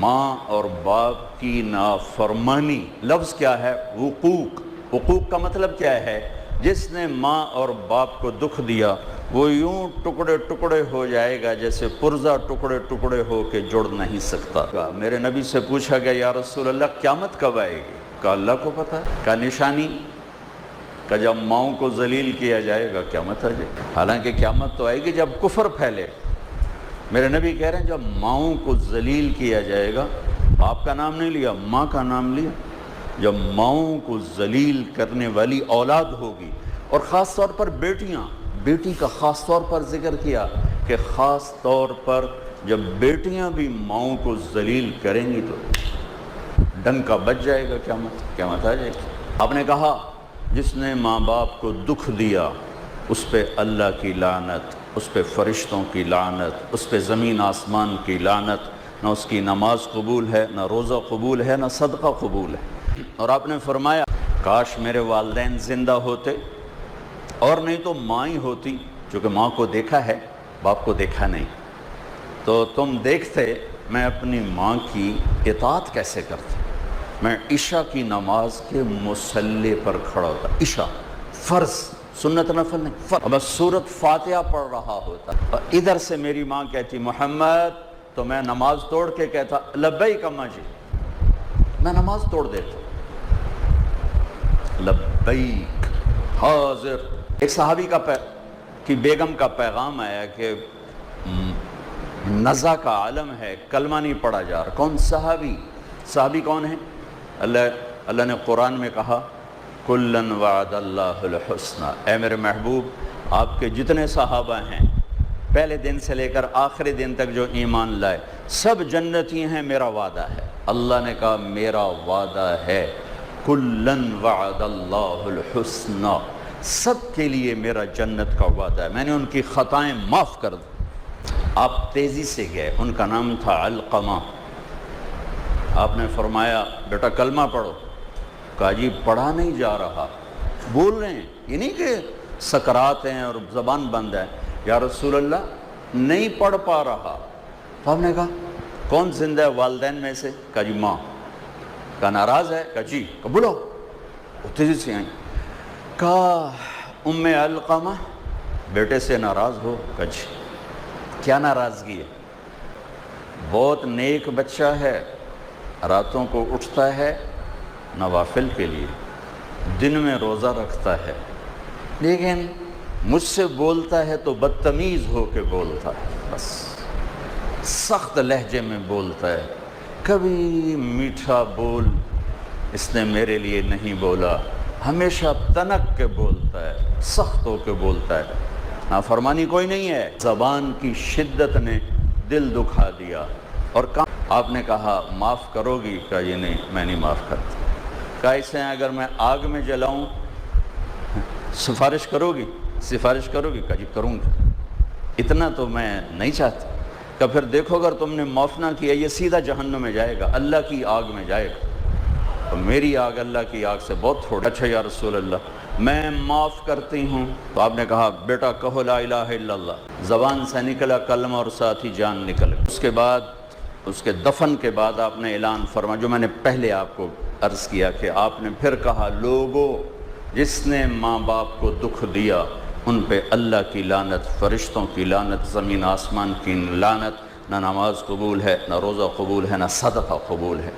ماں اور باپ کی نافرمانی، لفظ کیا ہے؟ وقوق۔ وقوق کا مطلب کیا ہے؟ جس نے ماں اور باپ کو دکھ دیا وہ یوں ٹکڑے ٹکڑے ہو جائے گا جیسے پرزہ ٹکڑے ٹکڑے ہو کے جڑ نہیں سکتا۔ میرے نبی سے پوچھا گیا یا رسول اللہ قیامت کب آئے گی؟ کہا اللہ کو پتہ ہے۔ کہا نشانی؟ کہ جب ماؤں کو ذلیل کیا جائے گا قیامت آ جائے گی۔ حالانکہ قیامت تو آئے گی جب کفر پھیلے۔ میرے نبی کہہ رہے ہیں جب ماؤں کو ذلیل کیا جائے گا، باپ کا نام نہیں لیا، ماں کا نام لیا، جب ماؤں کو ذلیل کرنے والی اولاد ہوگی، اور خاص طور پر بیٹیاں، بیٹی کا خاص طور پر ذکر کیا کہ خاص طور پر جب بیٹیاں بھی ماؤں کو ذلیل کریں گی تو ڈنکا بچ جائے گا، قیامت آ جائے گی۔ آپ نے کہا جس نے ماں باپ کو دکھ دیا اس پہ اللہ کی لعنت، اس پہ فرشتوں کی لعنت، اس پہ زمین آسمان کی لعنت، نہ اس کی نماز قبول ہے، نہ روزہ قبول ہے، نہ صدقہ قبول ہے۔ اور آپ نے فرمایا کاش میرے والدین زندہ ہوتے، اور نہیں تو ماں ہی ہوتی، چونکہ ماں کو دیکھا ہے باپ کو دیکھا نہیں، تو تم دیکھتے میں اپنی ماں کی اطاعت کیسے کرتا، میں عشاء کی نماز کے مصلی پر کھڑا ہوتا، عشاء فرض، سنت نفل نہیں، فرض، بس سورۃ فاتحہ پڑھ رہا ہوتا، ادھر سے میری ماں کہتی محمد، تو میں نماز توڑ کے کہتا لبیک اماں جی، میں نماز توڑ دیتا، لبیک حاضر۔ ایک صحابی کی بیگم کا پیغام آیا کہ نزع کا عالم ہے، کلمہ نہیں پڑھا جا رہا۔ کون؟ صحابی کون ہے؟ اللہ نے قرآن میں کہا کُلًّا وعد اللہ الحسنى، اے میرے محبوب آپ کے جتنے صحابہ ہیں پہلے دن سے لے کر آخری دن تک جو ایمان لائے سب جنتی ہیں، میرا وعدہ ہے۔ اللہ نے کہا میرا وعدہ ہے کُلًّا وعد اللہ الحسنى، سب کے لیے میرا جنت کا وعدہ ہے، میں نے ان کی خطائیں معاف کر دی۔ آپ تیزی سے گئے، ان کا نام تھا علقمہ۔ آپ نے فرمایا بیٹا کلمہ پڑھو، کہا جی پڑھا نہیں جا رہا، بول رہے ہیں، یہ نہیں کہ سکرات ہیں اور زبان بند ہے، یا رسول اللہ نہیں پڑھ پا رہا۔ تو آپ نے کہا کون زندہ ہے والدین میں سے؟ کہا جی ماں۔ کہا ناراض ہے؟ کہا جی۔ کہا بولو، وہ تیزی سے آئیں۔ کہا ام علقمہ بیٹے سے ناراض ہو؟ کہا جی۔ کیا ناراضگی ہے؟ بہت نیک بچہ ہے، راتوں کو اٹھتا ہے نوافل کے لیے، دن میں روزہ رکھتا ہے، لیکن مجھ سے بولتا ہے تو بدتمیز ہو کے بولتا ہے، بس سخت لہجے میں بولتا ہے، کبھی میٹھا بول اس نے میرے لیے نہیں بولا، ہمیشہ تنک کے بولتا ہے، سخت ہو کے بولتا ہے، نافرمانی کوئی نہیں ہے، زبان کی شدت نے دل دکھا دیا۔ اور آپ نے کہا معاف کرو گی؟ کہا یہ نہیں، میں نہیں معاف کرتا۔ کہا اسے اگر میں آگ میں جلاؤں سفارش کرو گی؟ کہا جی کروں گی، اتنا تو میں نہیں چاہتا۔ کہ پھر دیکھو اگر تم نے معاف نہ کیا یہ سیدھا جہنم میں جائے گا، اللہ کی آگ میں جائے گا، تو میری آگ اللہ کی آگ سے بہت تھوڑا۔ اچھا یا رسول اللہ میں معاف کرتی ہوں۔ تو آپ نے کہا بیٹا کہو لا الہ الا اللہ، زبان سے نکلا کلمہ اور ساتھ ہی جان نکل گئی۔ اس کے بعد اس کے دفن کے بعد آپ نے اعلان فرمایا جو میں نے پہلے آپ کو عرض کیا کہ آپ نے پھر کہا لوگوں جس نے ماں باپ کو دکھ دیا ان پہ اللہ کی لعنت، فرشتوں کی لعنت، زمین آسمان کی لعنت، نہ نماز قبول ہے، نہ روزہ قبول ہے، نہ صدقہ قبول ہے۔